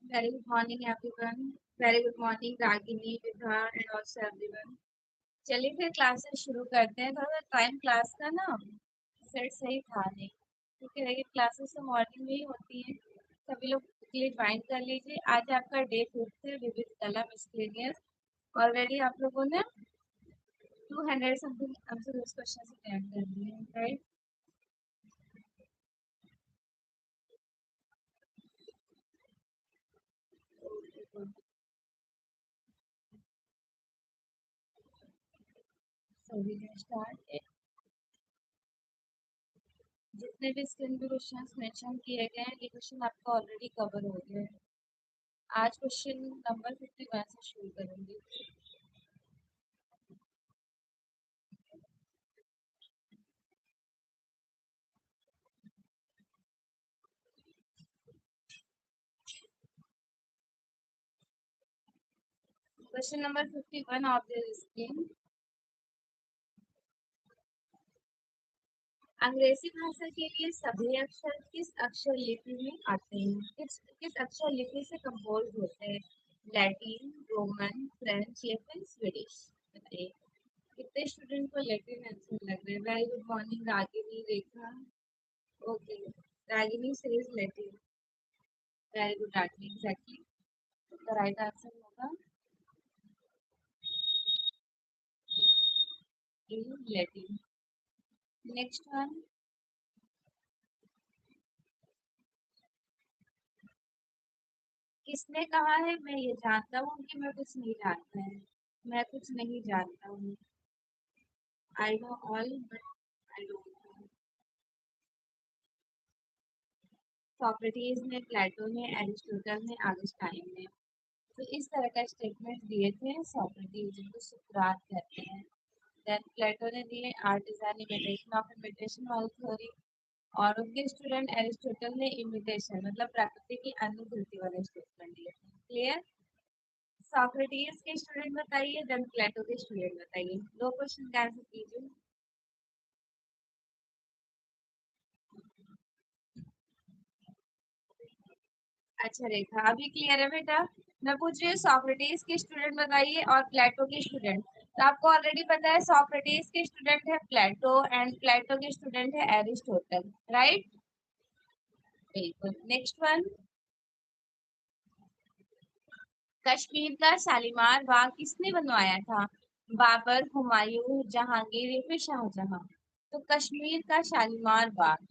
Very good morning, everyone. Very good morning, Ragini, Vidha, and also everyone. चलिए फिर classes शुरू करते हैं। थोड़ा टाइम क्लास का ना सेट सही था नहीं, क्योंकि रेगुलर क्लासेस तो मॉर्निंग में ही होती हैं। सभी लोग क्लिक ज्वाइन कर लीजिए। आज आपका डे 5 है, विविध कला मिसलेनियस। ऑलरेडी आप लोगों ने 200 समथिंग आंसर उस क्वेश्चन से अटेम्प्ट कर लिए हैं, right? So we can start. जितने भी स्क्रीन पे क्वेश्चंस मेंशन किए गए हैं, ये क्वेश्चन आपका ऑलरेडी कवर हो गया है। आज क्वेश्चन नंबर 51 से शुरू करेंगे। Question number 51 of the screen. अंग्रेजी भाषा के लिए सभी अक्षर किस अक्षर लिपि में आते हैं? किस अक्षर लिपि से कंपोज होते हैं? लैटिन, रोमन, फ्रेंच या फिर स्वीडिश? बताइए कितने स्टूडेंट को लैटिन आंसर लग रहा है? Very good morning Ragini, Rekha. Okay, Ragini says Latin. Very good Ragini, exactly the right answer होगा इन लैटिन। Next one. किसने कहा है मैं ये जानता हूँ कि मैं कुछ नहीं जानता है? मैं कुछ नहीं जानता हूँ। I know all but I don't know. Socrates ने, प्लेटो ने, एरिस्टोटल ने, आइंस्टाइन ने। तो इस तरह का स्टेटमेंट दिए थे सोक्रेटिस, जिनको सुकरात कहते हैं। देन प्लेटो ने दिए art is an imitation of imitation वाली थ्योरी। और उनके स्टूडेंट एरिस्टोटल ने इमिटेशन मतलब प्रकृति की अनुभूति वाले स्टेटमेंट दिए थे। क्लियर? सोक्रेटिस के स्टूडेंट बताइए, देन प्लेटो के स्टूडेंट बताइए। दो क्वेश्चन का आंसर कीजिए। अच्छा रेखा, अभी क्लियर है बेटा? मैं पूछ रही हूँ सोक्रेटिस के स्टूडेंट बताइए और प्लेटो के स्टूडेंट। तो आपको ऑलरेडी पता है सोक्रेटिस के स्टूडेंट है प्लेटो एंड प्लेटो के स्टूडेंट है एरिस्टोटल, राइट? बिल्कुल। Next one. कश्मीर का शालीमार बाग किसने बनवाया था? बाबर, हुमायूं, जहांगीर या फिर शाहजहां? तो कश्मीर का शालीमार बाग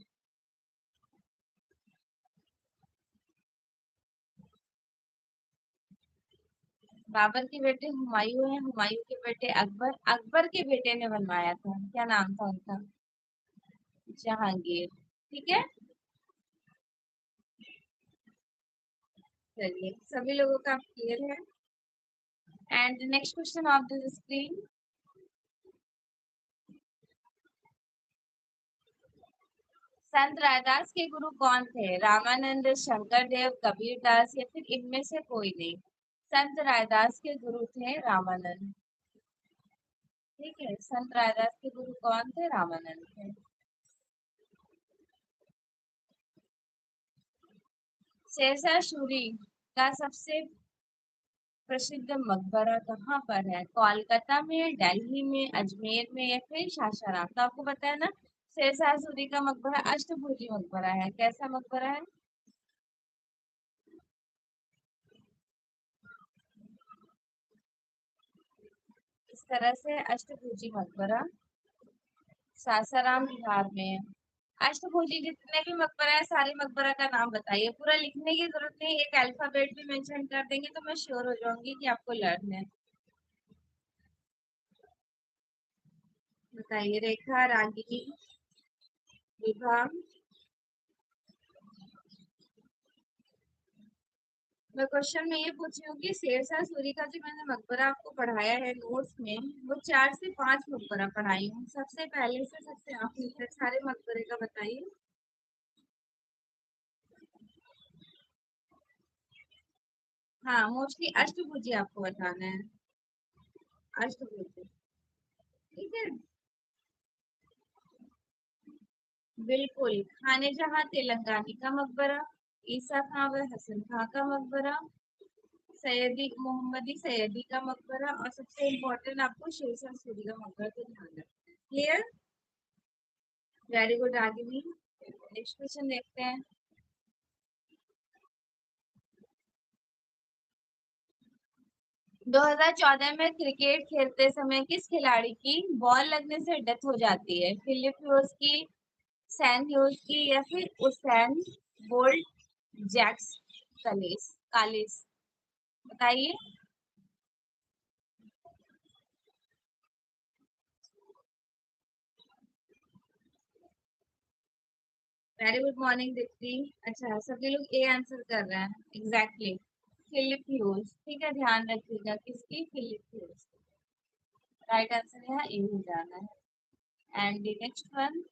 बाबर के बेटे हुमायूं है, हुमायूं के बेटे अकबर, अकबर के बेटे ने बनवाया था। क्या नाम था उनका? जहांगीर। ठीक है, चलिए सभी लोगों का क्लियर है। And next question of this screen. संत रामदास के गुरु कौन थे? रामानंद, शंकर देव, कबीर दास या फिर इनमें से कोई नहीं? संत रामदास के गुरु थे रामानंद। ठीक है, संत रामदास के गुरु कौन थे? रामानंद थे। शेरशाह सूरी का सबसे प्रसिद्ध मकबरा कहाँ पर है? कोलकाता में, दिल्ली में, अजमेर में या फिर सासाराम? तो आपको पता है ना, शेरशाह सूरी का मकबरा अष्टभुजी मकबरा है। कैसा मकबरा है? इस तरह से अष्टभुजी मकबरा सासाराम बिहार में है। अष्टभुजी जितने भी मकबरा है, सारे मकबरा का नाम बताइए। पूरा लिखने की जरूरत नहीं, एक अल्फाबेट भी मेंशन कर देंगे तो मैं श्योर हो जाऊंगी कि आपको लर्न है। बताइए रेखा, रागिनी, विभा। मैं क्वेश्चन में ये पूछ रही हूँ कि शेरशाह सूरी का जो मैंने मकबरा आपको पढ़ाया है नोट्स में, वो 4 से 5 मकबरा पढ़ाई हूँ। सबसे पहले से सबसे आखिर तक सारे मकबरे का बताइए। हाँ, मोस्टली अष्टभुजी आपको बताना है। अष्टभुजी, ठीक है। बिल्कुल, खाने जहाँ तेलंगानी का मकबरा, ईसा खां व हसन खां का मकबरा, सैयदी मोहम्मदी सैयदी का मकबरा और सबसे इम्पोर्टेंट आपको शेरशाह सूरी का मकबरा तो ध्यान रखना है। Clear? Very good Ragini. Next question देखते हैं। 2014 में क्रिकेट खेलते समय किस खिलाड़ी की बॉल लगने से डेथ हो जाती है? फिलिप ह्यूज की, सैम ह्यूज की या फिर Usain Bolt, Jacques Kallis Kallis? बताइए। Very good morning Deepti. अच्छा, सभी लोग ए आंसर कर रहे हैं। Exactly Philip Hughes. ठीक है, ध्यान रखिएगा किसकी? Phillip Hughes. राइट आंसर यहाँ ए हो जाना है। And the next one,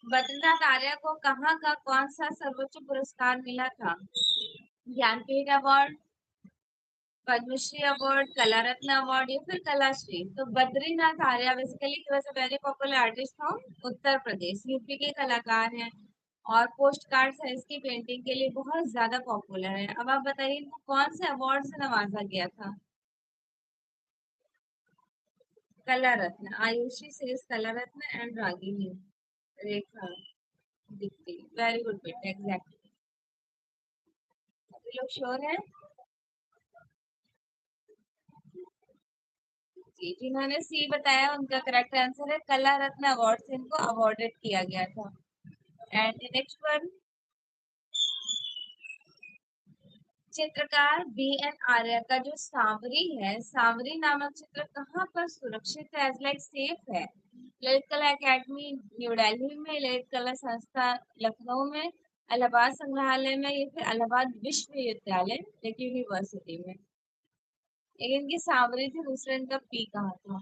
Badrinath Arya को कहाँ का कौन सा सर्वोच्च पुरस्कार मिला था? ज्ञानपीठ अवार्ड, पद्मश्री अवार्ड, कला रत्न अवार्ड या फिर कलाश्री? तो Badrinath Arya basically was a very popular artist from Uttar Pradesh, UP के कलाकार हैं और पोस्ट कार्ड साइज की पेंटिंग के लिए बहुत ज्यादा पॉपुलर है। अब आप बताइए इनको कौन से अवार्ड से नवाजा गया था? कला रत्न, Ayushi says Kala Ratna and Ragini Rekha Deepti. Very good बेटा, एग्जैक्टली। सभी लोग श्योर है? जी, जिन्होंने सी बताया उनका करेक्ट आंसर है कला रत्न अवार्ड से इनको अवॉर्डेड किया गया था। एंड नेक्स्ट वन, चित्रकार बी एन आर्य का जो सांवरी है, सांवरी नामक चित्र कहाँ पर सुरक्षित है, एज लाइक सेफ है? ललित कला एकेडमी न्यू दिल्ली में, ललित कला संस्था लखनऊ में, इलाहाबाद संग्रहालय में या फिर इलाहाबाद विश्वविद्यालय एक यूनिवर्सिटी में? एक इनकी सांवरी थी, दूसरा इनका पी कहाँ था?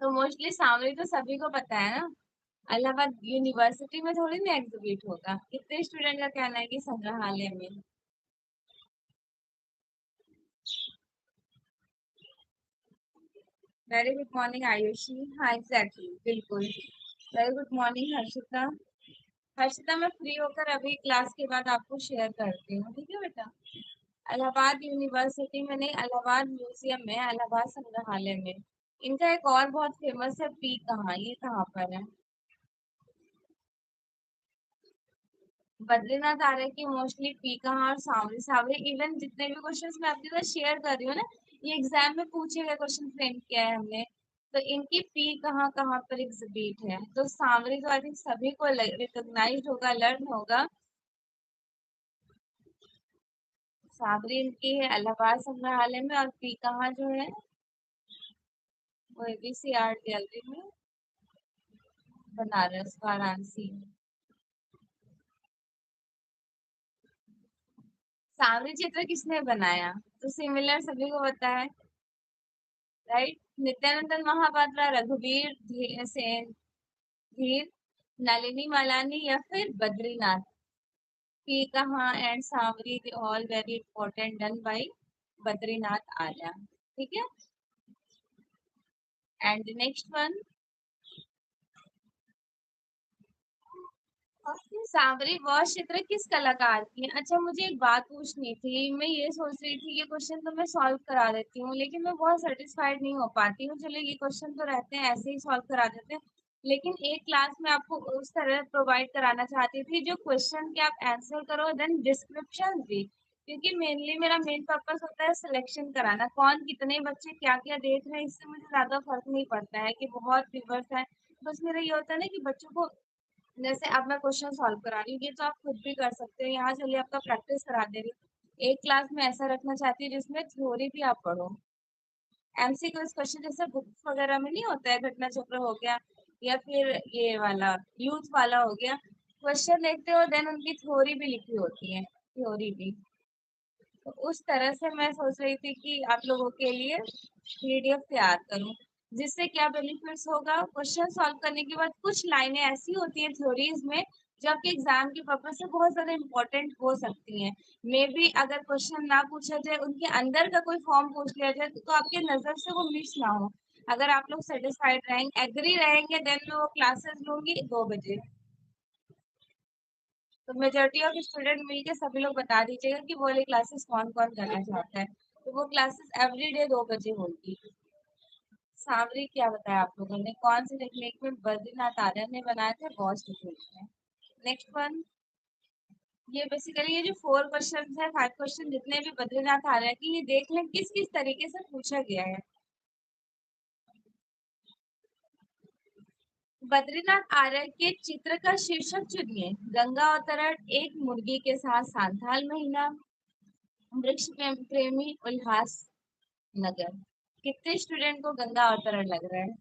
तो मोस्टली सांवरी तो सभी को पता है ना, इलाहाबाद यूनिवर्सिटी में थोड़ी ना एग्जिबिट होगा। कितने स्टूडेंट का कहना है कि संग्रहालय में? Very good morning Ayushi. हाँ एग्जैक्टली, बिल्कुल। Very good morning Harshita. Harshita मैं फ्री होकर अभी क्लास के बाद आपको शेयर करती हूँ, ठीक है बेटा? इलाहाबाद यूनिवर्सिटी में नहीं, इलाहाबाद म्यूजियम में, इलाहाबाद संग्रहालय में। इनका एक और बहुत फेमस है पी कहाँ, ये कहाँ पर है? बद्रीनाथ आर्य की मोस्टली पी कहाँ और सांवरी, सांवरी इवन जितने भी क्वेश्चंस मैं आपके साथ शेयर कर रही हूँ ना, ये एग्जाम में पूछे गए क्वेश्चन फ्रेम किया है हमने। तो इनकी पी कहाँ कहाँ पर एग्जिबिट है? तो सांवरी तो आई थिंक सभी को रिकॉग्नाइज होगा, लर्न होगा। सांवरी इनकी है इलाहाबाद संग्रहालय में और पी कहाँ जो है वो एबीसी आर्ट गैलरी में, बनारस वाराणसी। सांवरी चित्र किसने बनाया? तो सिमिलर सभी को पता है, राइट? नित्यानंद महापात्रा, रघुवीर सेन, धीर, नलिनी मलानी या फिर बद्रीनाथ? पी कहाँ and Sanwari all very important, done by Badrinath Arya. ठीक है? एंड नेक्स्ट वन, सांवरी वह चित्र किस कलाकार की है? अच्छा, मुझे एक बात पूछनी थी। मैं ये सोच रही थी ये क्वेश्चन तो मैं सॉल्व करा देती हूँ, लेकिन मैं बहुत सेटिस्फाइड नहीं हो पाती हूँ। चलो ये क्वेश्चन तो रहते हैं, ऐसे ही सॉल्व करा देते हैं, लेकिन एक क्लास में आपको उस तरह प्रोवाइड कराना चाहती थी जो क्वेश्चन के आप आंसर करो देन डिस्क्रिप्शन भी, क्योंकि मेनली मेरा मेन पर्पस होता है सिलेक्शन कराना, कौन कितने बच्चे क्या क्या देख रहे हैं, इससे मुझे ज्यादा फर्क नहीं पड़ता है कि बहुत व्यूवर्स है। बस मेरा ये होता है ना कि बच्चों को, जैसे अब मैं क्वेश्चन सॉल्व करा रही हूँ, ये तो आप खुद भी कर सकते हो, यहाँ चलिए आपका प्रैक्टिस करा दे रही हूँ। एक क्लास में ऐसा रखना चाहती हूँ जिसमें थ्योरी भी आप पढ़ो। एमसीक्यू क्वेश्चन जैसे बुक्स वगैरह में नहीं होता है, घटना चक्र हो गया या फिर ये वाला यूथ वाला हो गया, क्वेश्चन देखते हो देन उनकी थ्योरी भी लिखी होती है, थ्योरी भी। तो उस तरह से मैं सोच रही थी कि आप लोगों के लिए पीडीएफ तैयार करूं, जिससे क्या बेनिफिट्स होगा, क्वेश्चन सॉल्व करने के बाद कुछ लाइनें ऐसी होती हैं थ्योरीज में जो आपके एग्जाम के पर्पज से बहुत ज्यादा इंपॉर्टेंट हो सकती हैं। मे बी अगर क्वेश्चन ना पूछा जाए, उनके अंदर का कोई फॉर्म पूछ लिया जाए तो आपके नजर से वो मिस ना हो। अगर आप लोग सेटिस्फाइड रहेंगे, एग्री रहेंगे, देन मैं वो क्लासेस लूंगी 2 बजे। तो मेजोरिटी ऑफ स्टूडेंट मिलके सभी लोग बता दीजिएगा कि वो वाली क्लासेस कौन कौन करना चाहता है। तो वो क्लासेस एवरीडे 2 बजे होगी। सावरी क्या बताया आप लोगों ने, कौन सी टेक्निक में बद्रीनाथ आर्य ने बनाए थे, गॉस टेक्निक में। नेक्स्ट वन, ये बेसिकली ये जो 4 क्वेश्चन है, 5 क्वेश्चन जितने भी बद्रीनाथ आर्य की, ये देख लें किस किस तरीके से पूछा गया है। बद्रीनाथ आर्य के चित्र का शीर्षक चुनिए। गंगा अवतरण, एक मुर्गी के साथ सांथाल महीना, वृक्ष प्रेमी उल्लास नगर। कितने स्टूडेंट को गंगा अवतरण लग रहा है?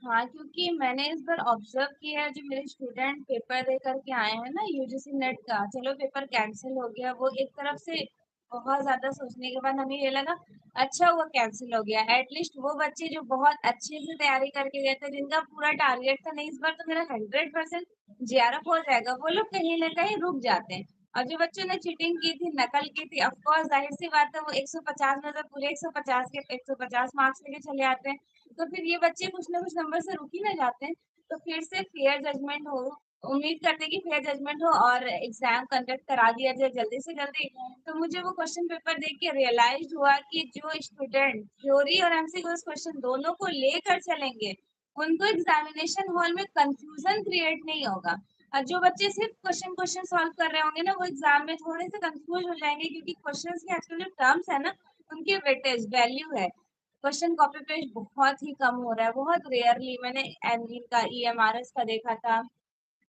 हाँ, क्योंकि मैंने इस बार ऑब्जर्व किया है, जो मेरे स्टूडेंट पेपर दे करके आए हैं ना यूजीसी नेट का, चलो पेपर कैंसिल हो गया, वो एक तरफ से बहुत ज्यादा सोचने के बाद हमें ये लगा अच्छा हुआ कैंसिल हो गया। एटलीस्ट वो बच्चे जो बहुत अच्छे से तैयारी करके गए थे, जिनका पूरा टारगेट था नहीं इस बार तो मेरा 100% जेआरएफ हो जाएगा, वो लोग कहीं ना कहीं रुक जाते हैं। और जो बच्चों ने चीटिंग की थी, नकल की थी, ऑफकोर्स जाहिर सी बात है वो 150 में से पूरे 150 के 150 मार्क्स लेके चले आते हैं। तो फिर ये बच्चे कुछ ना कुछ नंबर से रुक ही ना जाते हैं। तो फिर से फेयर जजमेंट हो, उम्मीद करते हैं कि फेयर जजमेंट हो और एग्जाम कंडक्ट करा दिया जाए जल्दी से जल्दी। तो मुझे वो क्वेश्चन पेपर देख के रियलाइज हुआ कि जो स्टूडेंट थ्योरी और एमसीक्यू क्वेश्चन दोनों को लेकर चलेंगे, उनको एग्जामिनेशन हॉल में कंफ्यूजन क्रिएट नहीं होगा। और जो बच्चे सिर्फ क्वेश्चन क्वेश्चन सॉल्व कर रहे होंगे ना, वो एग्जाम में थोड़े से कंफ्यूज हो जाएंगे, क्योंकि क्वेश्चंस के आजकल जो टर्म्स है ना, उनकी वेटेज वैल्यू है। क्वेश्चन कॉपी पेस्ट बहुत ही कम हो रहा है, बहुत रेयरली। मैंने एनवीन का ईएमआरएस का देखा था,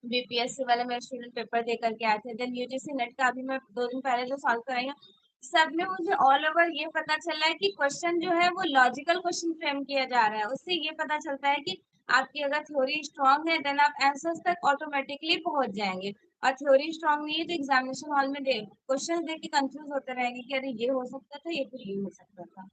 बीपीएससी वाले मेरे स्टूडेंट पेपर दे करके आए थे, देन यूजीसी नेट का अभी मैं 2 दिन पहले जो सॉल्व कराई हूँ, सब में मुझे ऑल ओवर ये पता चला है कि क्वेश्चन जो है वो लॉजिकल क्वेश्चन फ्रेम किया जा रहा है। उससे ये पता चलता है कि आपकी अगर थ्योरी स्ट्रांग है, देन आप आंसर्स तक ऑटोमेटिकली पहुंच जाएंगे। और थ्योरी स्ट्रांग नहीं है तो एग्जामिनेशन हॉल में दे क्वेश्चन देख के कंफ्यूज होते रहेंगे कि अरे ये हो सकता था, ये फिर ये हो सकता था।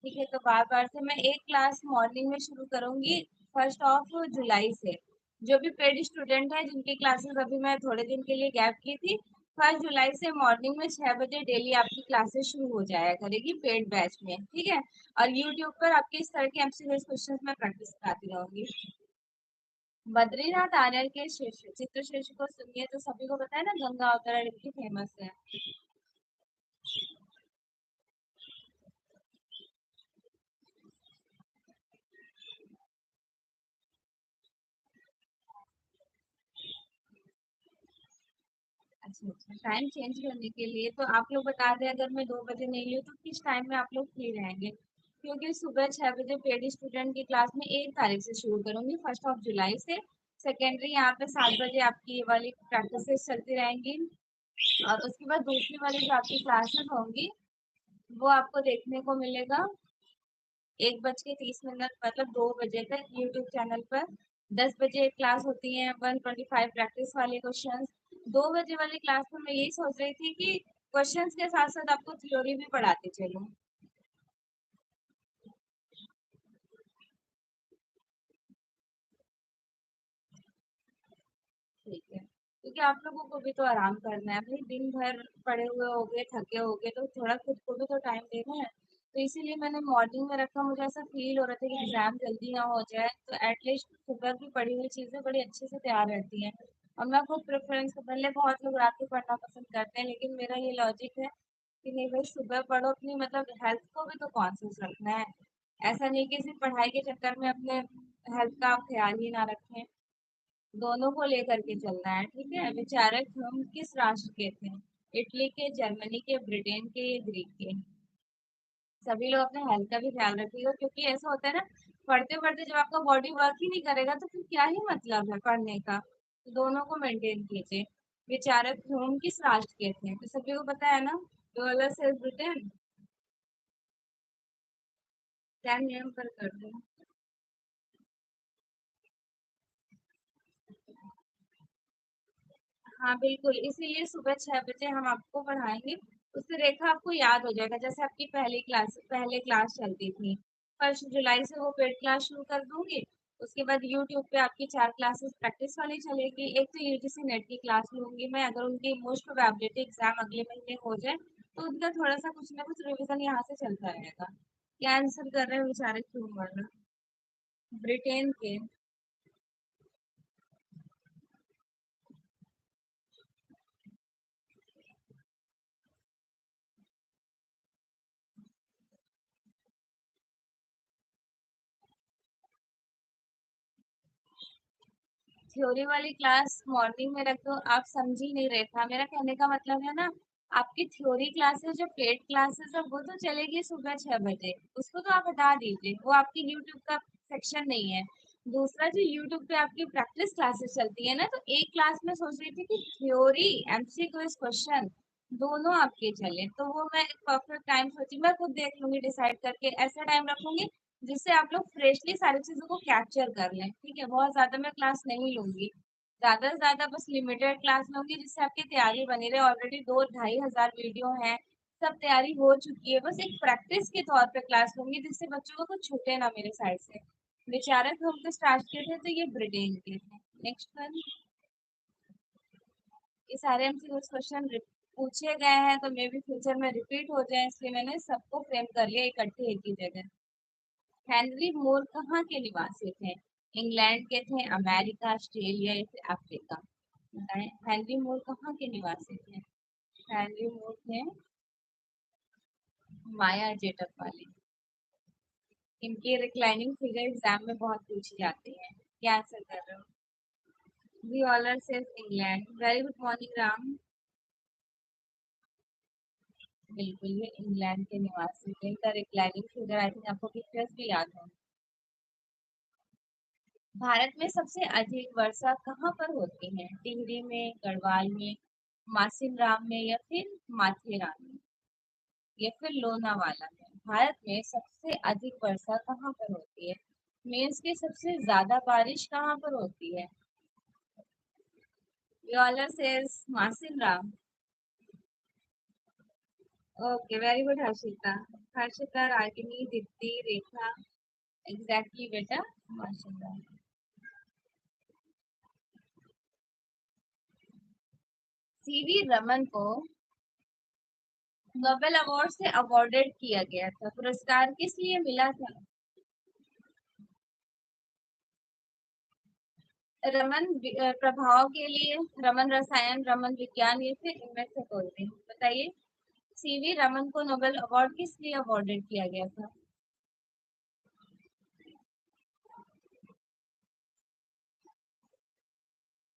ठीक है, तो बार-बार से मैं एक क्लास मॉर्निंग में शुरू करूँगी 1st ऑफ जुलाई से। जो भी पेड स्टूडेंट हैं जिनकी क्लासेस अभी मैं थोड़े दिन के लिए गैप की थी, 1st जुलाई से मॉर्निंग में 6 बजे डेली आपकी क्लासेस शुरू हो जाया करेगी पेड बैच में, ठीक है? और यूट्यूब पर आपके इस तरह के एमसीक्यूज़ क्वेश्चंस मैं प्रैक्टिस कराती रहूँगी। बद्रीनाथ आर्य के चित्र शीर्ष को सुनिए, तो सभी को पता है ना गंगा अवतरण इतनी फेमस है। अच्छा, अच्छा। टाइम चेंज करने के लिए तो आप लोग बता दें, अगर मैं 2 बजे नहीं ली हूँ तो किस टाइम में आप लोग फ्री रहेंगे? क्योंकि सुबह 6 बजे पेड स्टूडेंट की क्लास में 1 तारीख से शुरू करूँगी, 1st ऑफ जुलाई से। सेकेंडरी यहाँ पे 7 बजे आपकी ये वाली प्रैक्टिसेस चलती रहेंगी। और उसके बाद दूसरी वाली जो आपकी क्लासेस होंगी, वो आपको देखने को मिलेगा 1:30 मतलब 2 बजे तक यूट्यूब चैनल पर। 10 बजे क्लास होती है 125 प्रैक्टिस वाले क्वेश्चंस। 2 बजे वाली क्लास में मैं यही सोच रही थी कि क्वेश्चंस के साथ-साथ आपको थ्योरी भी पढ़ाते चलूँ। ठीक है, क्योंकि आप लोगों को भी तो आराम करना है, भई दिन भर पड़े हुए होगे, थके होगे, तो थोड़ा खुद को भी तो टाइम देना है। तो इसीलिए मैंने मॉर्निंग में रखा, मुझे ऐसा फ़ील हो रहा था कि एग्ज़ाम जल्दी ना हो जाए, तो एट लीस्ट सुबह की पढ़ी हुई चीज़ें बड़ी अच्छे से तैयार रहती हैं। और मैं खुद प्रेफ़रेंस भले बहुत लोग रात को पढ़ना पसंद करते हैं, लेकिन मेरा ये लॉजिक है कि नहीं भई सुबह पढ़ो, अपनी मतलब हेल्थ को भी तो कॉन्शियस रखना है। ऐसा नहीं कि सिर्फ़ पढ़ाई के चक्कर में अपने हेल्थ का आप ख़्याल ही ना रखें। दोनों को लेकर के चलना है, ठीक है? विचारक हम किस राष्ट्र के थे? इटली के, जर्मनी के, ब्रिटेन के, या ग्रीक के? सभी लोग अपने हेल्थ का भी ख्याल रखिएगा, क्योंकि ऐसा होता है ना, पढ़ते-पढ़ते जब आपका बॉडी वर्क ही नहीं करेगा तो फिर क्या ही मतलब है पढ़ने का? तो दोनों को मेंटेन कीजिए। विचारक ह्यूम किस राष्ट्र के थे? तो सभी को पता है ना? Dollar says Britain. 10 AM पर कर दो। हाँ बिल्कुल, इसीलिए सुबह 6 बजे हम आपको पढ़ाएंगे। उससे रेखा आपको याद हो जाएगा, जैसे आपकी पहले क्लास चलती थी। 1 जुलाई से वो पेड क्लास शुरू कर दूंगी। उसके बाद यूट्यूब पे आपकी 4 क्लासेस प्रैक्टिस वाली चलेगी। एक तो यूजीसी नेट की क्लास लूंगी मैं, अगर उनकी मोस्ट प्रोबेबिलिटी एग्जाम अगले महीने हो जाए तो उनका थोड़ा सा कुछ ना कुछ रिविजन यहाँ से चलता रहेगा। क्या आंसर कर रहे हैं बेचारे, क्यों वाला? ब्रिटेन के। थ्योरी वाली क्लास मॉर्निंग में रख दो। आप समझ ही नहीं रहे था, मेरा कहने का मतलब है ना, आपकी थ्योरी क्लासेस जो पेड क्लासेस है वो तो चलेगी सुबह 6 बजे, उसको तो आप हटा दीजिए, वो आपकी यूट्यूब का सेक्शन नहीं है। दूसरा, जो यूट्यूब पे आपकी प्रैक्टिस क्लासेस चलती है ना, तो एक क्लास में सोच रही थी कि थ्योरी एमसीक्यूज क्वेश्चन दोनों आपके चले, तो वो मैं एक परफेक्ट टाइम सोची, मैं खुद देख लूंगी डिसाइड करके, ऐसा टाइम रखूंगी जिससे आप लोग फ्रेशली सारी चीजों को कैप्चर कर लें। ठीक है, बहुत ज्यादा मैं क्लास नहीं लूंगी, ज्यादा से ज्यादा बस लिमिटेड क्लास लूंगी जिससे आपकी तैयारी बनी रहे। ऑलरेडी 2-2.5 हजार वीडियो हैं, सब तैयारी हो चुकी है, बस एक प्रैक्टिस के तौर पे क्लास लूंगी जिससे बच्चों को कुछ छूटे ना मेरे साइड से। बेचारे तो हम तो स्टार्ट किए थे तो ये ब्रिटेन के थे। Next one. ये सारे हमसे कुछ क्वेश्चन पूछे गए हैं तो मे भी फ्यूचर में रिपीट हो जाए, इसलिए मैंने सबको फ्रेम कर लिया इकट्ठे एक ही जगह। हेनरी मोर कहाँ के निवासी थे? इंग्लैंड के थे, अमेरिका, ऑस्ट्रेलिया या फिर अफ्रीका? बताएं, हेनरी मोर कहाँ के निवासी थे? हेनरी मोर थे माया जेटअप वाले। इनकी रिक्लाइनिंग फिगर एग्जाम में बहुत पूछी जाती है। क्या आंसर कर रहे हो? दी ऑलर says England. Very good morning Ram. बिल्कुल, ये इंग्लैंड के निवासी थे। इनका रिक्लाइनिंग फिगर आई थिंक आपको पिक्चर्स भी याद हो। भारत में सबसे अधिक वर्षा कहाँ पर होती है? टिहरी में, गढ़वाल में, मासिन राम में या फिर माथेरान में या फिर लोनावाला में? भारत में सबसे अधिक वर्षा कहाँ पर होती है? मीन्स की सबसे ज्यादा बारिश कहाँ पर होती है? योला says Masin Ram. Okay, very good Harshita. Harshita, Ragini, Deepti, Rekha. Exactly बेटा, मासिन राम। सीवी रमन को नोबेल अवार्ड से अवॉर्डेड किया गया था, पुरस्कार किस लिए मिला था? प्रभाव के लिए, रमन रसायन, रमन विज्ञान या फिर इनमें से कोई भी? बताइए। सीवी रमन को नोबेल अवार्ड किस लिए अवॉर्डेड किया गया था?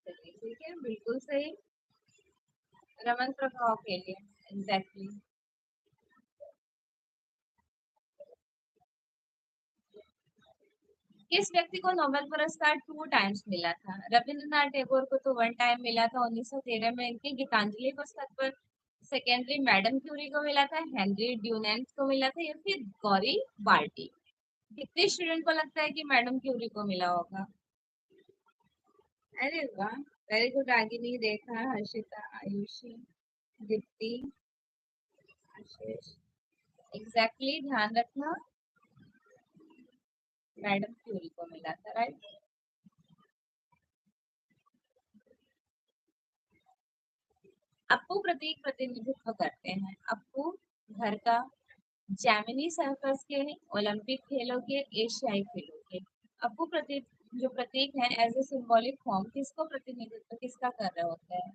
चलिए ठीक है, बिल्कुल सही। रमन प्रभाव के लिए। एग्जैक्टली। किस व्यक्ति को नोबेल पुरस्कार 2 टाइम्स मिला था? रविंद्रनाथ टैगोर को तो 1 टाइम मिला था 1913 में इनकी गीतांजलि पुस्तक पर। सेकेंडरी मैडम क्यूरी को मिला था, हेनरी ड्यूनेंट को मिला था या फिर गौरी बाल्टी? कितने स्टूडेंट को लगता है कि मैडम क्यूरी को मिला होगा? अरे वाह, वेरी गुड। रागिनी, रेखा, हर्षिता, आयुषी, दीप्ति, आशीष। एग्जैक्टली, ध्यान रखना, मैडम क्यूरी को मिला था, राइट। अप्पू प्रतीक प्रतिनिधित्व करते हैं? अप्पू घर का, जैमिनी सर्कस के, ओलंपिक खेलों के, एशियाई खेलों के? अप्पू प्रतीक जो प्रतीक है एज ए सिंबॉलिक फॉर्म किसको प्रतिनिधित्व किसका कर रहे होते हैं?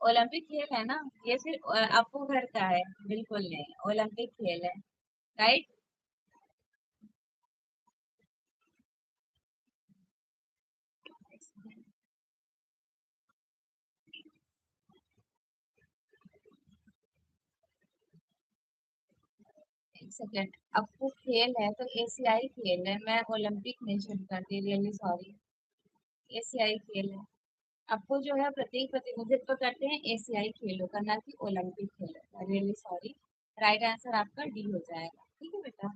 ओलंपिक खेल है ना ये, फिर अप्पू घर का है? बिल्कुल नहीं, ओलंपिक खेल है, राइट। एक सेकेंड, अप्पू खेल है तो एशियाई खेल है, मैं ओलंपिक मेंशन कर दी, रियली सॉरी। एशियाई खेल है। अप्पू जो है प्रतीक प्रतिनिधित्व करते हैं एशियाई खेलों का, ना कि ओलंपिक खेलों का, रियली सॉरी। राइट आंसर आपका डी हो जाएगा। ठीक है बेटा।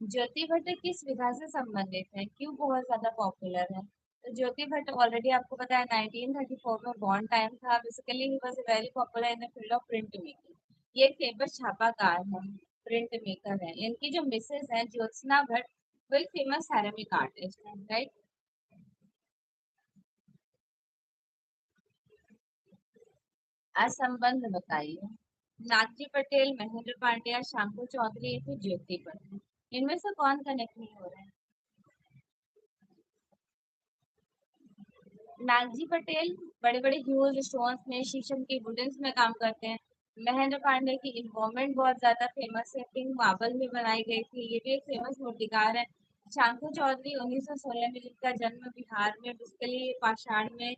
ज्योति भट्ट किस विधा से संबंधित है, क्यों बहुत ज्यादा पॉपुलर है? तो ज्योति भट्ट ऑलरेडी आपको पता है 1934 में बॉर्न टाइम था। Basically he was very popular in the field of print making. ये एक फेमस छापाकार है, प्रिंट मेकर है। इनकी जो मिसेस है ज्योत्सना भट्ट, वो एक फेमस सेरेमिक आर्टिस्ट है, राइट। असंबंध बताइए। नागजी पटेल, महेंद्र पांड्या, शंकु चौधरी या फिर ज्योति भट्ट, इनमें से कौन कनेक्ट नहीं हो रहा है? नागजी पटेल बड़े बड़े ह्यूज स्टोन्स में, शीशम के वुडन्स में काम करते हैं। महेंद्र पांडे की इन्वॉल्वमेंट बहुत ज्यादा फेमस है, पिंक मार्बल में बनाई गई थी, ये भी एक फेमस मूर्तिकार है। शंकु चौधरी 1916 में, जिनका जन्म बिहार में, बेसिकली पाषाण में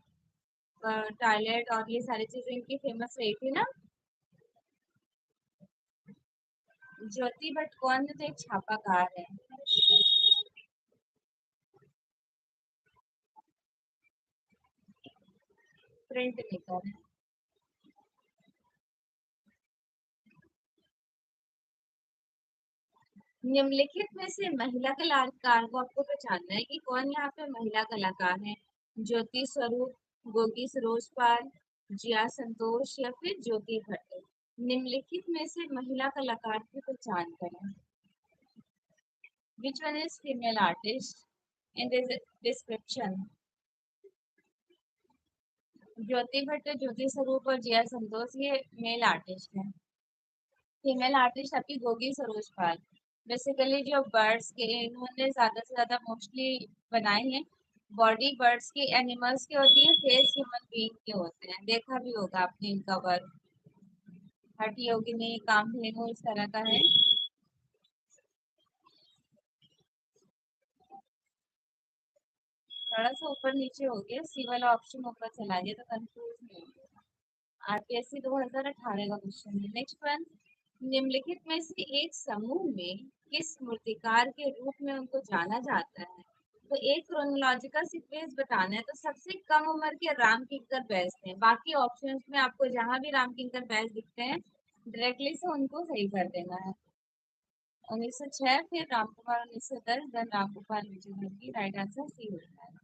टॉयलेट और ये सारी चीजें इनकी फेमस रही थी ना। ज्योति भट्ट कौन है? तो एक छापाकार है, प्रिंट मेकर है। निम्नलिखित में से महिला कलाकार को आपको पहचानना है कि कौन यहाँ पे महिला कलाकार है। ज्योति स्वरूप, गोगी सरोज पाल, जिया संतोष या फिर ज्योति भट्ट। निम्नलिखित में से महिला कलाकार की पहचान करें। Which one is female artist in this description? Jyoti Bhatt, Jyoti Swaroop और जिया संतोष ये मेल आर्टिस्ट है। फीमेल आर्टिस्ट आपकी गोगी सरोज पाल। बेसिकली जो बर्ड्स के इन्होंने ज्यादा से ज्यादा मोस्टली बनाए हैं, बॉडी बर्ड्स की, एनिमल्स की होती है, फेस ह्यूमन बीइंग के होते हैं। देखा भी होगा आपने इनका वर्क। हठी योगिनी, कामधेनु, इस तरह का है। थोड़ा सा ऊपर नीचे हो गया, सी वाला ऑप्शन ऊपर चला गया तो कंफ्यूज नहीं हो गया। आरपीएससी 2018 का क्वेश्चन है। नेक्स्ट वन, निम्नलिखित में से एक समूह में किस मूर्तिकार के रूप में उनको जाना जाता है? तो एक क्रोनोलॉजिकल सीक्वेंस बताना है, तो सबसे कम उम्र के राम किंकर बेस्ट हैं। बाकी ऑप्शंस में आपको जहां भी राम किंकर बेस्ट दिखते हैं, डायरेक्टली से उनको सही कर देना है। 1906, फिर राम कुमार 1910, देन राम गोपाल विजय। राइट आंसर सी होता है।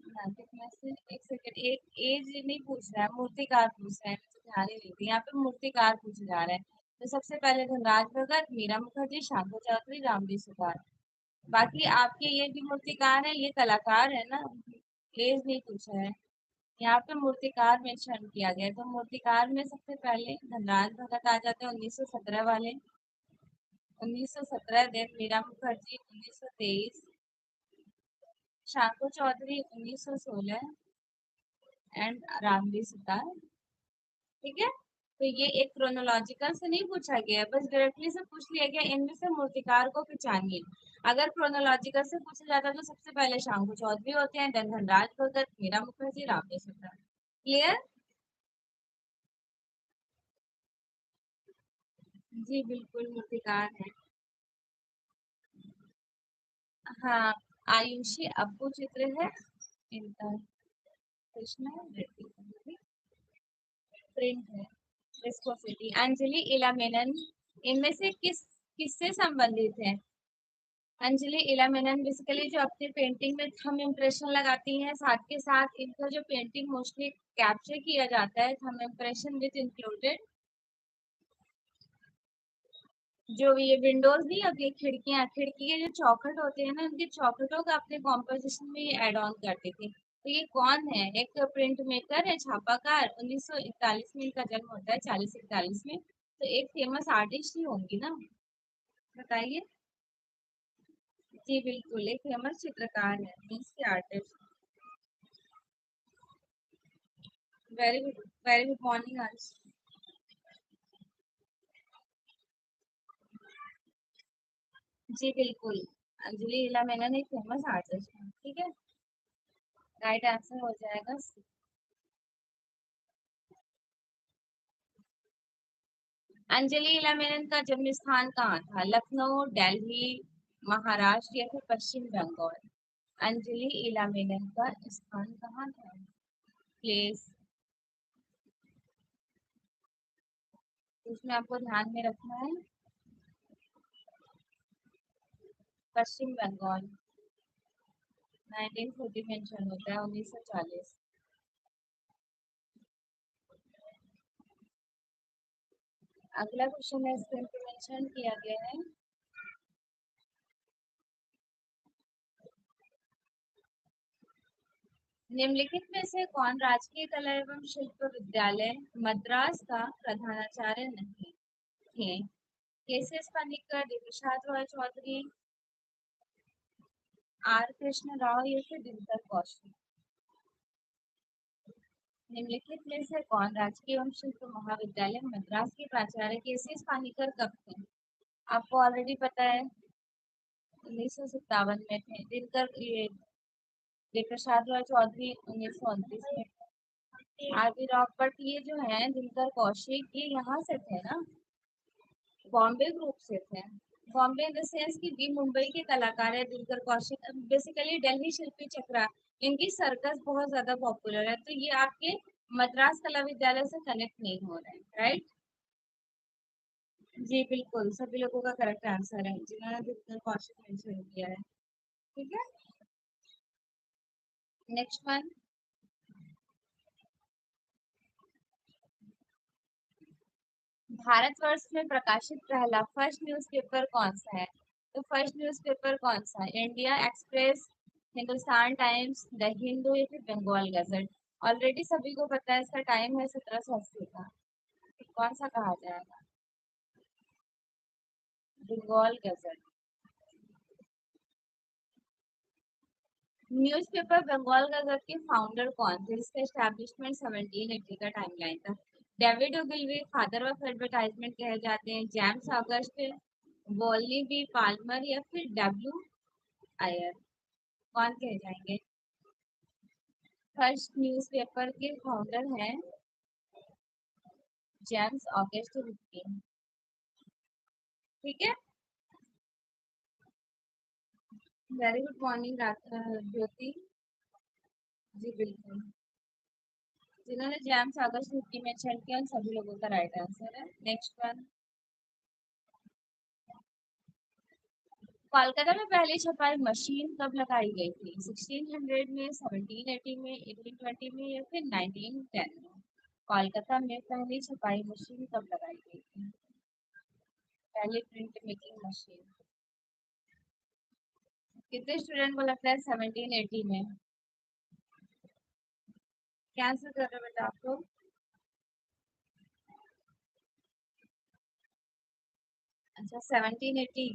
नासिक में से एक सेकंड, एक एज नहीं पूछ रहा है, मूर्तिकार पूछ रहा है, मुझे ध्यान ही नहीं थी। यहाँ पे मूर्तिकार पूछे जा रहे हैं। तो सबसे पहले धनराज भगत, मीरा मुखर्जी, शांता चौधरी, रामजी सुतार। बाकी आपके ये भी मूर्तिकार है, ये कलाकार है ना, एज नहीं पूछा है। यहाँ पे मूर्तिकार मेंशन किया गया है, तो मूर्तिकार में सबसे पहले धनराज भगत आ जाते हैं 1917 वाले। 1917, देन मीरा मुखर्जी 1923, शांता चौधरी 1916 एंड रामजी सुतार। ठीक है। तो ये एक क्रोनोलॉजिकल से नहीं पूछा गया है, बस डायरेक्टली से पूछ लिया गया इनमें से मूर्तिकार को पहचानिए। अगर क्रोनोलॉजिकल से पूछा जाता तो सबसे पहले शंकु चौधरी होते हैं, देन धनराज भगत, मीरा मुखर्जी, रामजी सुतार। क्लियर? जी बिल्कुल मूर्तिकार है। हाँ, आयुषी अप्पू चित्र है इनका। कृष्णा रेड्डी, प्रिंट है। विस्कोसिटी, अंजलि इलामेनन, इनमें से किससे संबंधित है? अंजलि इलामेनन बेसिकली जो अपनी पेंटिंग में थंब इम्प्रेशन लगाती हैं, साथ के साथ इनका जो पेंटिंग मोस्टली कैप्चर किया जाता है थंब इम्प्रेशन विद इंक्लूडेड, जो ये विंडोज नहीं होती, खिड़कियां, खिड़की के जो चौखट होते हैं ना, उनके चौखटों का अपने कॉम्पोजिशन में ये एड ऑन करती थी। तो ये कौन है? एक प्रिंट मेकर है, छापाकार, 1941 में इनका जन्म होता है, 40-41 में। तो एक फेमस आर्टिस्ट ही होंगी ना, बताइए। जी बिल्कुल, एक फेमस चित्रकार है, मीन्स के artist. Very good, very good morning आज। जी बिल्कुल, अंजलि इला मेनन एक फेमस आर्टिस्ट है, ठीक है। राइट आंसर हो जाएगा C। अंजलि इला मेनन का जन्म स्थान कहाँ था? लखनऊ, दिल्ली, महाराष्ट्र या फिर पश्चिम बंगाल? अंजलि इला मेनन का स्थान कहाँ था? प्लेस, उसमें आपको ध्यान में रखना है। पश्चिम बंगाल 1940 मेंशन होता है 1940। अगला क्वेश्चन है इसमें मेंशन किया गया है निम्नलिखित में से कौन राजकीय कला एवं शिल्प विद्यालय मद्रास का प्रधानाचार्य नहीं थे? केसीएस पनिक्कर, देवीप्रसाद रॉय चौधरी, आर कृष्ण राव या फिर दिनकर कौशिक। निम्नलिखित में से कौन राजकीय एवं शिल्प महाविद्यालय मद्रास के प्राचार्य केसीएस पानिकर कब थे? आपको ऑलरेडी पता है 1957 में थे। दिनकर देवीप्रसाद रॉय चौधरी 1929 में। आरबी राव, बट ये जो है दिनकर कौशिक ये यहाँ से थे ना, बॉम्बे ग्रुप से थे। बॉम्बे इन द सेंस कि वी मुंबई के कलाकार है दिनकर कौशिक, बेसिकली दिल्ली शिल्पी चक्रा, इनकी सर्कस बहुत ज्यादा पॉपुलर है, तो ये आपके मद्रास कला विद्यालय से कनेक्ट नहीं हो रहे हैं, राइट? जी बिल्कुल, सभी लोगों का करेक्ट आंसर है जिन्होंने दिनकर कौशिक मेंशन किया है। ठीक है, नेक्स्ट वन। भारतवर्ष में प्रकाशित पहला फर्स्ट न्यूज़पेपर कौन सा है? तो फर्स्ट न्यूज़पेपर कौन सा है? India express, Hindustan times, the Hindu या फिर बंगाल गजट? ऑलरेडी सभी को पता है इसका टाइम है 1780 का। कौन सा कहा जाएगा? Bengal gazette. Newspaper Bengal gazette के फाउंडर कौन थे? इसका एस्टैब्लिशमेंट 1780 का टाइमलाइन था। David Ogilvy father of advertisement कहे जाते हैं। James August, Volney B Palmer या फिर डब्ल्यू आयर? कौन कहे जाएंगे? फर्स्ट न्यूज़पेपर के फाउंडर हैं जेम्स ऑगस्ट हुटकिन। ठीक है, वेरी गुड मॉर्निंग ज्योति। जी बिल्कुल, जिन्होंने जेम्स ऑगस्ट हुटकिन मेंशन किया उन सभी लोगों का राइट आंसर है। Next one. कोलकाता में पहली छपाई मशीन कब लगाई गई थी? 1600 में, 1780 में, 1820 में या फिर 1910 में? कोलकाता में पहली छपाई मशीन कब लगाई गई थी? पहली प्रिंट मेकिंग मशीन। कितने स्टूडेंट को लगता है 1780 में? कैंसिल कर रहे हो बेटा आप लोग? अच्छा 1780।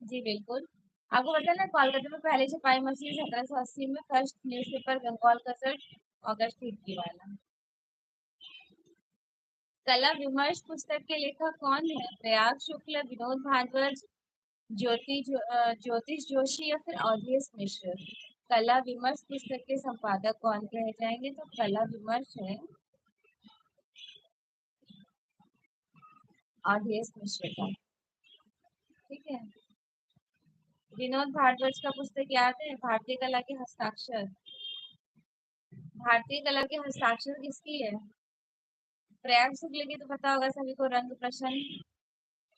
जी बिल्कुल, आपको पता है ना कोलकाता में पहली छपाई मशीन 1780 में, फर्स्ट न्यूज़पेपर बंगाल गजट अगस्त 80 वाला। कला विमर्श पुस्तक के लेखक कौन है? प्रयाग शुक्ल, विनोद भारद्वाज, ज्योतिष जोशी या फिर अवधेश मिश्र? कला विमर्श पुस्तक के संपादक कौन कहे जाएंगे? तो कला विमर्श है अवधेश मिश्र का। ठीक है, विनोद भारद्वाज का पुस्तक याद है भारतीय कला के हस्ताक्षर? भारतीय कला के हस्ताक्षर किसकी है? प्रयाग शुक्ल की तो पता होगा सभी को, रंग प्रश्न,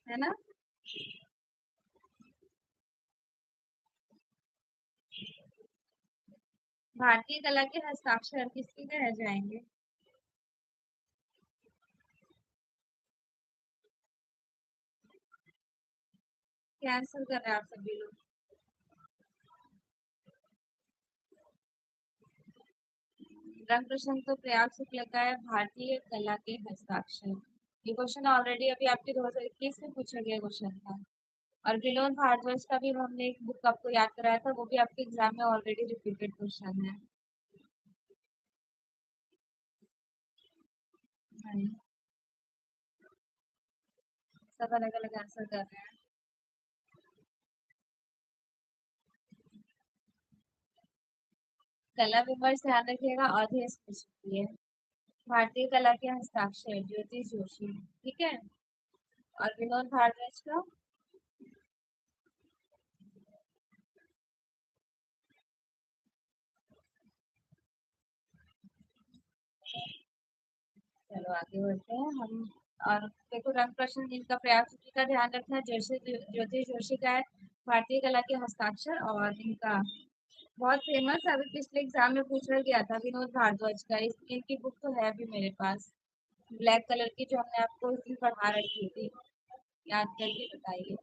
है ना? भारतीय कला के हस्ताक्षर किसके कहे जाएंगे? कैंसिल कर रहे हैं आप सभी लोग? रंग प्रश्न तो प्रयाग शुक्ल का है, भारतीय कला के हस्ताक्षर। ये क्वेश्चन ऑलरेडी अभी आपके 2021 में पूछा गया क्वेश्चन था। और विनोद भारद्वाज का भी हमने एक बुक आपको याद कराया था, वो भी आपके एग्जाम में ऑलरेडी रिपीटेड क्वेश्चन है। हाँ, सब अलग अलग आंसर कर रहे हैं। कला विमर्श ध्यान रखिएगा अवधेश मिश्र की है। भारतीय कला के हस्ताक्षर ज्योतिष जोशी। ठीक है, और विनोद भारद्वाज का? चलो आगे बढ़ते हैं हम। और देखो रंग प्रश्न इनका प्रयाग सूची का ध्यान रखना, ज्योतिष जोशी का है, भारतीय कला के हस्ताक्षर, और इनका बहुत फेमस अभी पिछले एग्जाम में पूछा गया था विनोद भारद्वाज का, इनकी बुक तो है भी मेरे पास, ब्लैक कलर की, जो हमने आपको उस दिन पढ़ा रखी थी, याद करके बताइए।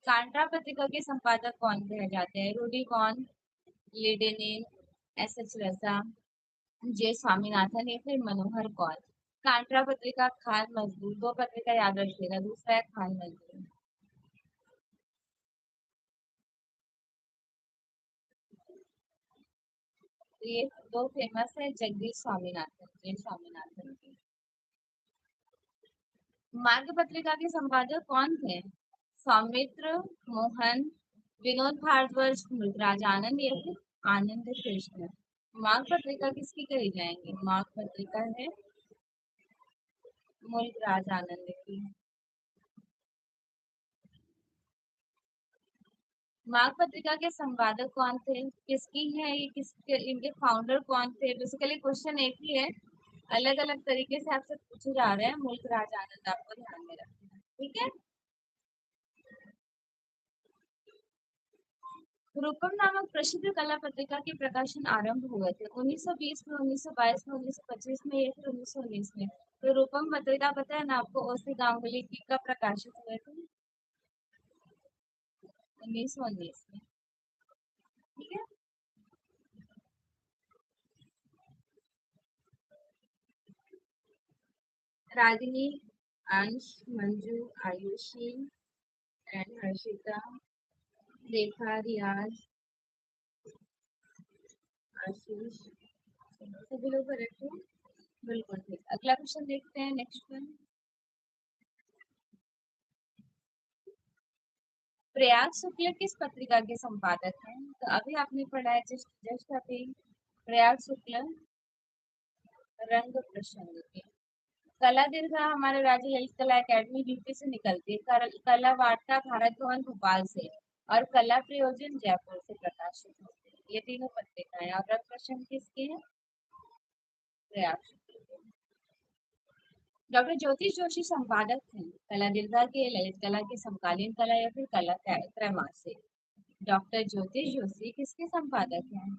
कांट्रा पत्रिका के संपादक कौन कहे जाते हैं? रूडी वॉन लिडेनिन, एस एच रसा, जे स्वामीनाथन या फिर मनोहर कौल। कांट्रा पत्रिका खान मजदूर, दो पत्रिका याद रखिएगा, दूसरा है खान मजदूर। तो ये दो फेमस है, जगदीश स्वामीनाथन, जे स्वामीनाथन के। मार्ग पत्रिका के संपादक कौन थे? सौमित्र, मोहन, विनोद भारद्वाज, मुल्कराज आनंद या फिर आनंद कृष्ण। मार्ग पत्रिका किसकी कही जाएंगी? मार्ग पत्रिका है मुल्कराज आनंद की। मार्ग पत्रिका के संपादक कौन थे? किसकी है ये? किसके, इनके फाउंडर कौन थे? बेसिकली क्वेश्चन एक ही है, अलग अलग तरीके से आपसे पूछे जा रहे हैं। मुल्कराज आनंद आपको ध्यान में रखना, ठीक है। रूपम नामक प्रसिद्ध कला पत्रिका के प्रकाशन आरंभ हुए थे 1920 में, 1922 में, 1925 में या फिर 1919 में? तो रूपम पत्रिका पता है ना आपको, ओसी गांगुली की कब प्रकाशित हुए थे? 1919 में, ठीक है। रागिनी, अंश, मंजू, आयुषी एंड हर्षिता, रेखा, रियाज, आशीष, सभी लोग करेक्ट हो? बिल्कुल ठीक। अगला क्वेश्चन देखते हैं, नेक्स्ट वन। प्रयाग शुक्ल किस पत्रिका के संपादक हैं? तो अभी आपने पढ़ा है, जस्ट जस्ट अभी, प्रयाग शुक्ल रंग प्रसंग के। कला दीर्घा हमारे राज्य ललित कला एकेडमी यूपी से निकलती है, कला वार्ता भारत भवन भोपाल से, और कला प्रयोजन जयपुर से प्रकाशित होते हैं। ये तीनों पत्रिकाएं, और रंग प्रसंग किसके हैं? प्रयाग शुक्ल के। डॉक्टर ज्योतिष जोशी संपादक थे कला दीर्घा के, ललित कला के, समकालीन कला या फिर कला त्रैमासिक। डॉक्टर ज्योतिष जोशी किसके संपादक हैं?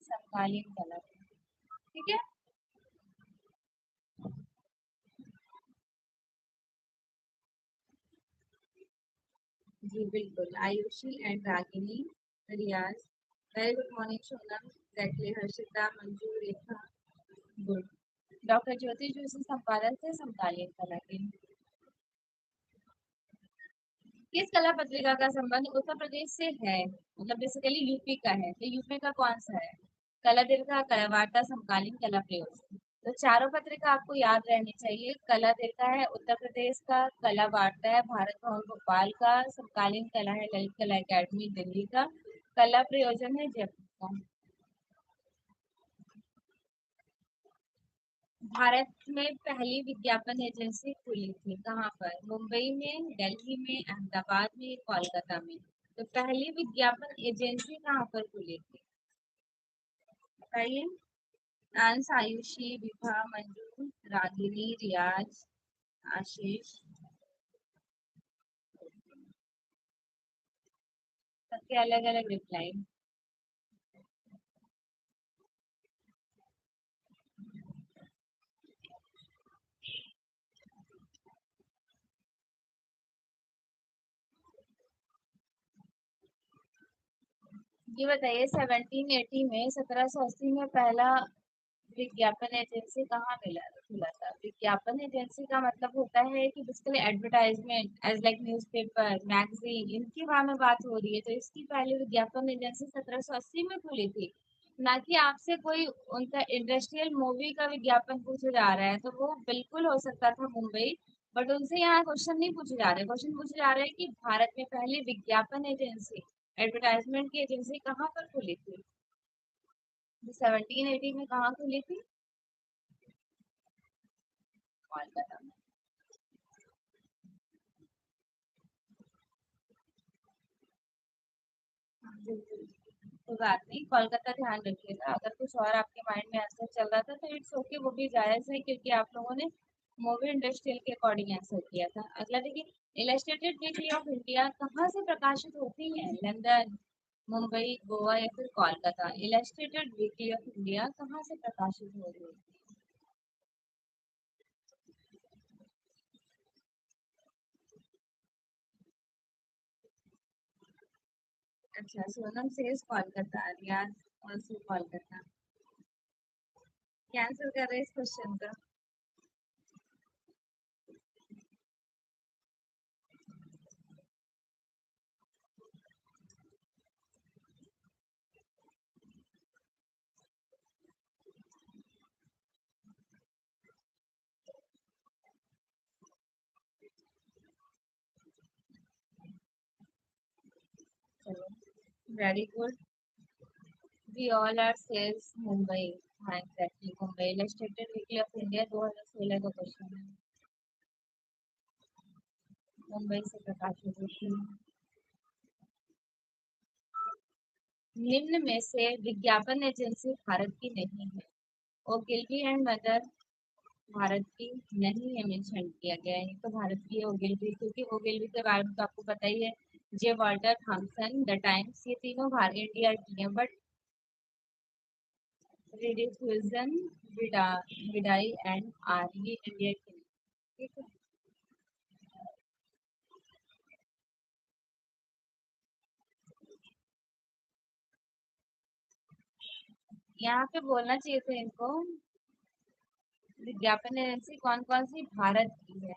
समकालीन कला के, ठीक है। जी बिल्कुल, Ayushi and Ragini, Riyaz, very good morning Sonam, exactly, Harshita, Manju, Rekha, good. Doctor Jyoti Joshi संपादक थे समकालीन कला के। किस कला पत्रिका का संबंध उत्तर प्रदेश से है? मतलब बेसिकली यूपी का है, तो यूपी का कौन सा है? कला दीर्घा, कला वार्ता, समकालीन, कला प्रयोजन। तो चारों पत्रिका आपको याद रहनी चाहिए। कला दीर्घा है उत्तर प्रदेश का, कला वार्ता है भारत भवन भोपाल का, समकालीन कला है ललित कला एकेडमी दिल्ली का, कला प्रयोजन है जयपुर का। भारत में पहली विज्ञापन एजेंसी खुली थी कहाँ पर? मुंबई में, दिल्ली में, अहमदाबाद में, कोलकाता में? तो पहली विज्ञापन एजेंसी कहाँ पर खुली थी, बताइए। आंस, आयुषी, विभा, मंजू, रागिनी, रियाज, आशीष, सबके अलग अलग रिप्लाई। ये बताइए 1780 में, 1780 में पहला विज्ञापन एजेंसी कहाँ मिला खुला था? विज्ञापन एजेंसी का मतलब होता है कि basically advertisement, as like newspaper, magazine, इनकी वहां में बात हो रही है। तो इसकी पहली विज्ञापन एजेंसी 1780 में खुली थी। ना कि आपसे कोई उनका इंडस्ट्रियल मूवी का विज्ञापन पूछा जा रहा है, तो वो बिल्कुल हो सकता था मुंबई, बट उनसे यहाँ क्वेश्चन नहीं पूछे जा रहे। क्वेश्चन पूछे जा रहे हैं कि भारत में पहली विज्ञापन एजेंसी, एडवर्टाइजमेंट की एजेंसी कहाँ पर खुली थी? 1780 में कहाँ खुली थी? कोलकाता में। हाँ, बिल्कुल। कोई बात नहीं, कोलकाता ध्यान रखिएगा। अगर कुछ और आपके माइंड में आंसर चल रहा था तो इट्स ओके, वो भी जायज़ है क्योंकि आप लोगों ने मूवी इंडस्ट्री के अकॉर्डिंग आंसर किया था। अगला देखिए, इलस्ट्रेटेड वीकली ऑफ इंडिया कहाँ से प्रकाशित होती है? लंदन, मुंबई, गोवा या फिर Kolkata? Illustrated weekly of India कहाँ से प्रकाशित हो रही है? अच्छा, Sonam says Kolkata, Riyaz also Kolkata. Cancel कर रहे हैं इस क्वेश्चन का। चलो, very good. We all are sales Mumbai. हाँ exactly, Mumbai illustrated weekly of India 2016 का क्वेश्चन है। मुंबई से प्रकाशित होती है। निम्न में से विज्ञापन एजेंसी भारत की नहीं है। ओगिलवी एंड मदर भारत की नहीं है, मेंशन किया गया है। तो भारत की है ओगिलवी, क्योंकि ओगिलवी के बारे में तो आपको पता ही है। जे वॉल्टर थॉमसन, द टाइम्स, ये तीनों भारत इंडिया की हैं, बट रेडिफ्यूजन, विडाई एंड आर ये इंडिया की नहीं। ठीक है। यहाँ पे बोलना चाहिए था इनको, विज्ञापन एजेंसी कौन कौन सी भारत की है।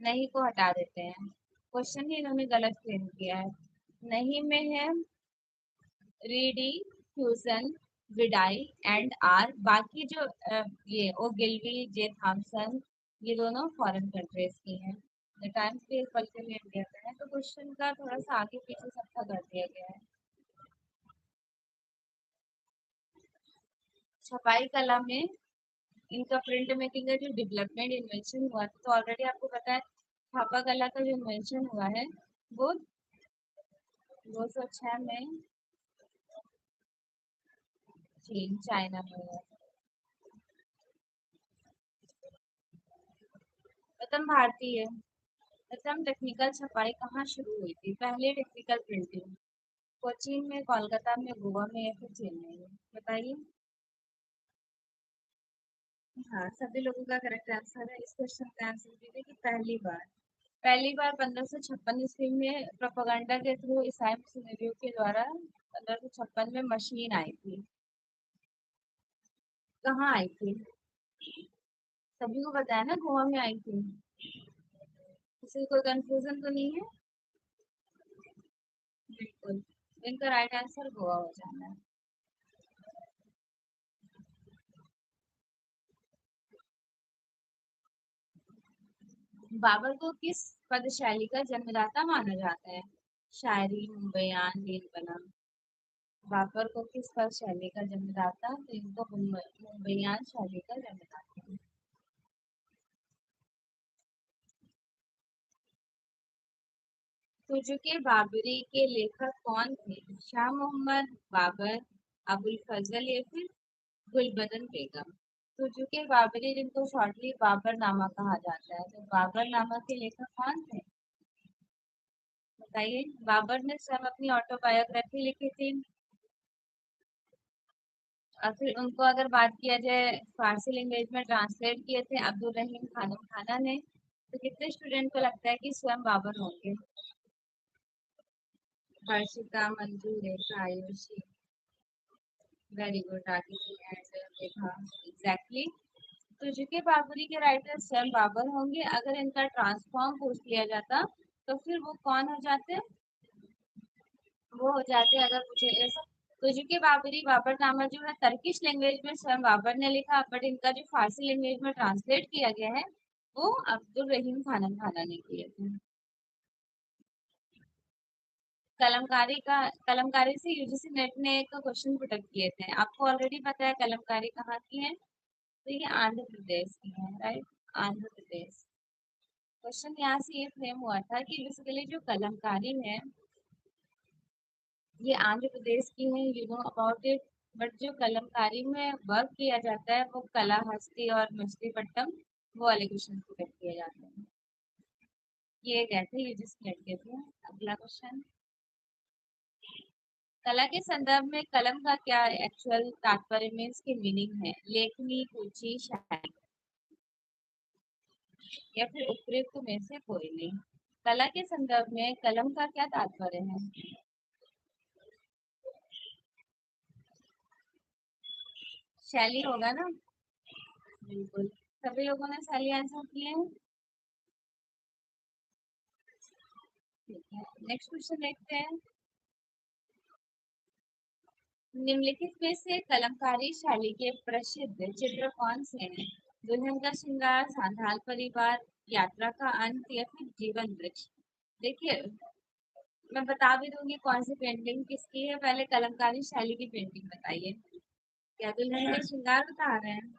नहीं को हटा देते हैं, क्वेश्चन ही इन्होंने गलत फ्रेम किया है। नहीं में है रीडी, फ्यूजन, विडाई एंड आर। बाकी जो ये ओगिलवी, जे थॉमसन, ये दोनों फॉरेन कंट्रीज की हैं। द टाइम्स भी बल्कि इंडिया का है, तो क्वेश्चन का थोड़ा सा आगे पीछे सबका कर दिया गया है। छपाई कला में इनका प्रिंट मेकिंग का जो डेवलपमेंट इन्वेंशन हुआ था, तो ऑलरेडी आपको पता है छापा कला का जो इन्वेंशन हुआ है वो 206 में चीन चाइना में हुआ। प्रथम भारतीय प्रथम टेक्निकल छपाई कहाँ शुरू हुई थी? पहले टेक्निकल प्रिंटिंग कोचीन में, कोलकाता में, गोवा में या फिर चेन्नई में? बताइए। हाँ, सभी लोगों का करेक्ट आंसर है। इस क्वेश्चन का आंसर दीजिए कि पहली बार 1556 ईस्वी में प्रोपेगेंडा के थ्रू ईसाई मिशनरियों के द्वारा 1556 में मशीन आई थी। कहाँ आई थी? सभी को बताया ना, गोवा में आई थी। किसी को कोई कंफ्यूजन तो नहीं है? बिल्कुल, इनका राइट आंसर गोवा हो जाना है। बाबर को किस पद शैली का जन्मदाता माना जाता है? शायरी, मुंबयान, नीलबना। बाबर को किस पद शैली का जन्मदाता? तो इनको मुंबयान शैली का जन्मदाता है। तुझके बाबरी के लेखक कौन थे? शाह मोहम्मद, बाबर, अबुल फजल या फिर गुलबदन बेगम? तुझके बाबरी, जिनको शॉर्टली बाबर नामा कहा जाता है, तो बाबर नामा के लेखक कौन थे? बताइए। बाबर ने स्वयं अपनी ऑटोबायोग्राफी लिखी थी। और फिर उनको अगर बात किया जाए, फारसी लैंग्वेज में ट्रांसलेट किए थे अब्दुल रहीम खानम खाना ने। तो कितने स्टूडेंट को लगता है कि स्वयं बाबर होंगे? हर्षिता, मंजू, रेखा, आयुषी। वेरी गुड, आगे एंड रेखा। एग्जैक्टली। तो जुके बाबरी के राइटर स्वयं बाबर होंगे। अगर इनका ट्रांसफॉर्म पूछ लिया जाता तो फिर वो कौन हो जाते? वो हो जाते अगर मुझे ऐसा। तो जुके बाबरी बाबरनामा जो है तर्किश लैंग्वेज में स्वयं बाबर ने लिखा, बट इनका जो फारसी लैंग्वेज में ट्रांसलेट किया गया है वो अब्दुल रहीम खानम खाना ने किए थे। कलमकारी से यूजीसी नेट ने एक क्वेश्चन पुटअप किए थे। आपको ऑलरेडी पता है कलमकारी कहाँ की है? तो ये आंध्र प्रदेश की है, राइट। आंध्र प्रदेश। क्वेश्चन यहाँ से ये फ्रेम हुआ था कि बेसिकली जो कलमकारी है ये आंध्र प्रदेश की है, you know about it. But जो कलमकारी में वर्क किया जाता है वो कलाहस्ती और मछलीपट्टनम, वो वाले क्वेश्चन को पिक किए जाते हैं। ये गए थे यूजीसी नेट के थे। अगला क्वेश्चन, कला के संदर्भ में कलम का क्या एक्चुअल तात्पर्य में इसकी मीनिंग है? लेखनी, कुची, शायरी, या फिर उपयुक्त में से कोई नहीं। कला के संदर्भ में कलम का क्या तात्पर्य है? शैली होगा ना। बिल्कुल, सभी लोगों ने सही आंसर किए हैं। ठीक है, नेक्स्ट क्वेश्चन देखते हैं। निम्नलिखित में से कलमकारी शैली के प्रसिद्ध चित्र कौन से हैं? दुल्हन का श्रृंगार, सांधाल परिवार, यात्रा का अंत, या फिर जीवन वृक्ष। देखिए, मैं बता भी दूंगी कौन सी पेंटिंग किसकी है, पहले कलमकारी शैली की पेंटिंग बताइए। क्या दुल्हन का श्रृंगार बता रहे हैं?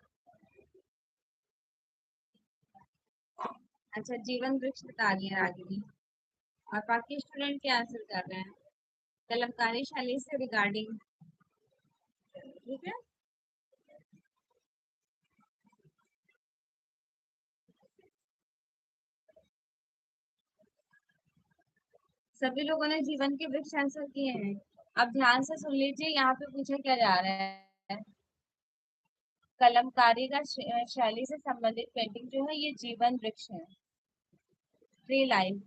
अच्छा, जीवन वृक्ष बता दिया रागिनी। और बाकी स्टूडेंट क्या आंसर कर रहे हैं? कलमकारी शैली से रिगार्डिंग। ठीक है, सभी लोगों ने जीवन के वृक्ष आंसर किए हैं। अब ध्यान से सुन लीजिए, यहाँ पे पूछा क्या जा रहा है। कलमकारी का शैली से संबंधित पेंटिंग जो है ये जीवन वृक्ष है, ट्री लाइफ।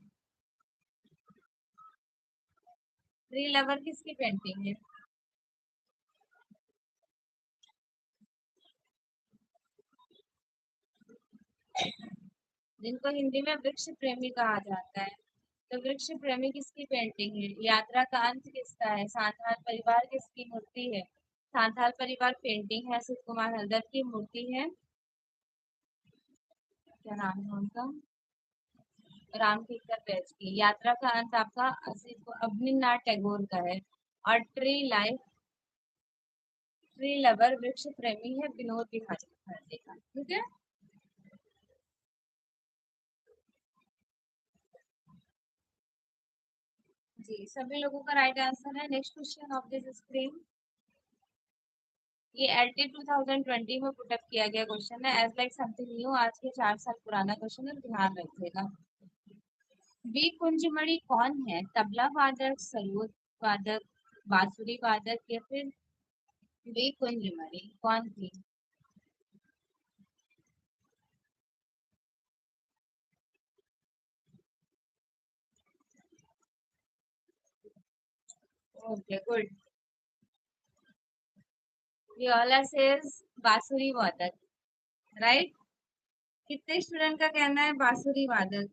ट्री लवर किसकी पेंटिंग है? जिनको हिंदी में वृक्ष प्रेमी कहा जाता है। तो वृक्ष प्रेमी किसकी पेंटिंग है? यात्रा का अंत किसका है? सांथाल परिवार किसकी मूर्ति है? सांथाल परिवार पेंटिंग है, असित कुमार हरदत्त की मूर्ति है। क्या नाम है उनका? राम किंकर बैच की। यात्रा का अंत आपका अवनीनाथ टैगोर का है। और ट्री लाइफ, ट्री लवर वृक्ष प्रेमी है विनोद विहारी भारती का। ठीक है, जी सभी लोगों का राइट आंसर है। Next question of this screen, ये एलटी 2020 में पुटअप किया गया क्वेश्चन है, एज लाइक समथिंग न्यू। आज के 4 साल पुराना क्वेश्चन है, ध्यान रखिएगा। बी कुंजमणि कौन है? तबला वादक, सरोद वादक, बांसुरी वादक, या फिर बी कुंजमणि कौन थी? ओके गुड, वियोला सेज बांसुरी वादक, राइट। कितने स्टूडेंट का कहना है बांसुरी वादक?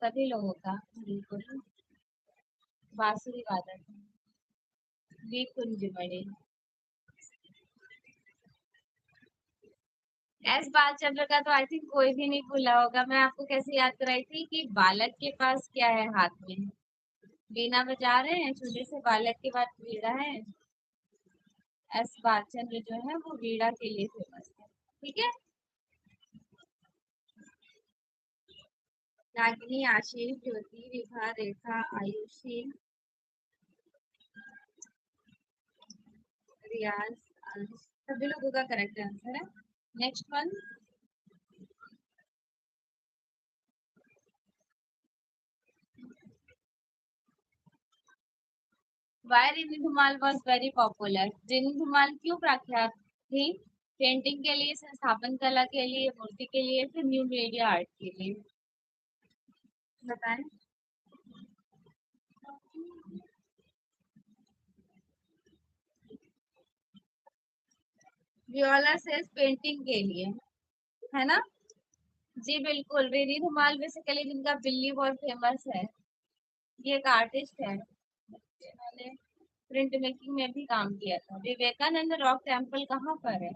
सभी लोगों का बिल्कुल बांसुरी वादक। बी कुंजमणि। एस बालचंद्र का तो आई थिंक कोई भी नहीं भूला होगा। मैं आपको कैसे याद कराई थी कि बालक के पास क्या है हाथ में? वीणा बजा रहे हैं, छोटे से बालक के पास वीणा है। एस बालचंद्र जो है वो वीणा के लिए फेमस है। ठीक है, रागिनी, आशीष, ज्योति, विभा, रेखा, आयुषी, रियाज, अंश, सभी लोगों का करेक्ट आंसर है। Next one, why Rini Dhumal was very popular? Rini Dhumal क्यों प्रख्यात थी? पेंटिंग के लिए, संस्थापन कला के लिए, मूर्ति के लिए, फिर न्यू मीडिया आर्ट के लिए? बताएं। वियोला सेज पेंटिंग के लिए, है ना। जी बिल्कुल, रिनी धुमाल बेसिकली जिनका बिल्ली बहुत फेमस है, ये एक आर्टिस्ट है, इन्होंने प्रिंट मेकिंग में भी काम किया था। विवेकानंद रॉक टेम्पल कहाँ पर है?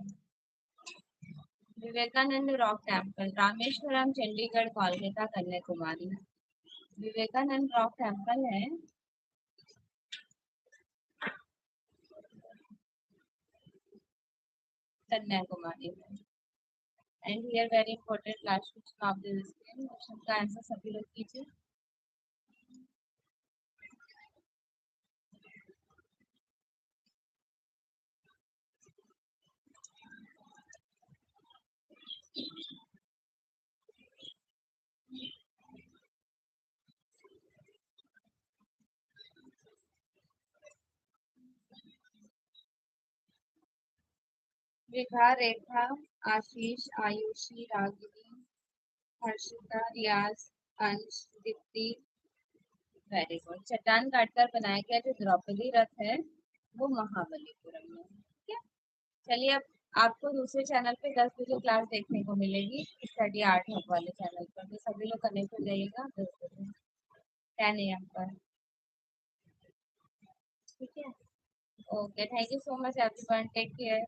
Vivekananda rock temple Rameswaram, Chandigarh, Kolkata, Kanyakumari. Vivekananda rock temple है कन्याकुमारी में। And here very important last question of this question का आंसर सभी लोग कीजिए। रेखा, रेखा, आशीष, आयुषी, रागिनी, हर्षिता, रियाज, अंश, दीप्ति। Very good. चट्टान काटकर बनाया गया जो द्रौपदी रथ है वो महाबलीपुरम में है। ठीक है। चलिए अब आपको दूसरे चैनल पे 10 बजे क्लास देखने को मिलेगी, स्टडी आर्ट हब वाले चैनल पर। तो सभी लोग कनेक्ट हो जाइएगा 10 बजे 10 AM पर। ठीक है। Okay, thank you so much everyone, take care.